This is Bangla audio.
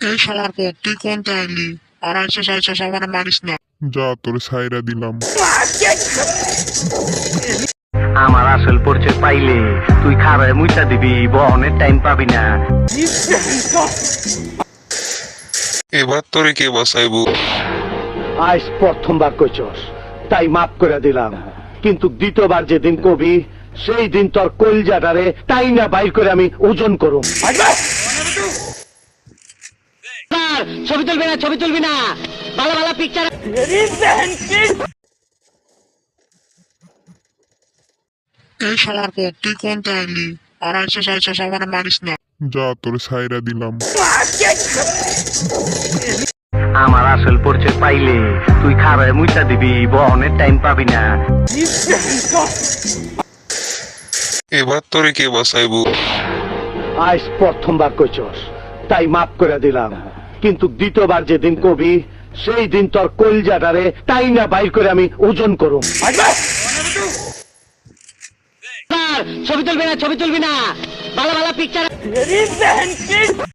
এই শালার পর তুই কোনটা আইলি? আর আইসা আমার মারিস না। যা তোর সাইরা দিলাম। আমার আসল পরিচয় পাইলে তুই খারায় মুইটা দিবি, বহনের টাইম পাবি না। এবার তোরে কে বাঁচাইবো? আজ প্রথমবার কইছস তাই মাফ করে দিলাম, কিন্তু দ্বিতীয়বার যেদিন কবি সেই দিন তোর কলজাটারে তাই না বাইর করে আমি ওজন করুম। ছবি তুলবি না, ছবি তুলবি না, ভালো ভালো পিকচার। এই শালার পর তুই কোনটা আইলি? আর আইসা আমার মারিস না। যা তোর সাইরা দিলাম। আমার আসল পরিচয় পাইলে তুই খারায় মুইটা দিবি, বহনের টাইম পাবি না। এবার তোরে কে বাঁচাইবো? আজ প্রথমবার কইছস তাই মাফ করে দিলাম, কিন্তু দ্বিতীয়বার যেদিন কবি সেই দিন তোর কলজাটারে তাই না বাইর করে আমি ওজন করুম। ছবি তুলবি না, ছবি তুলবি না, ভালো ভালো পিকচার।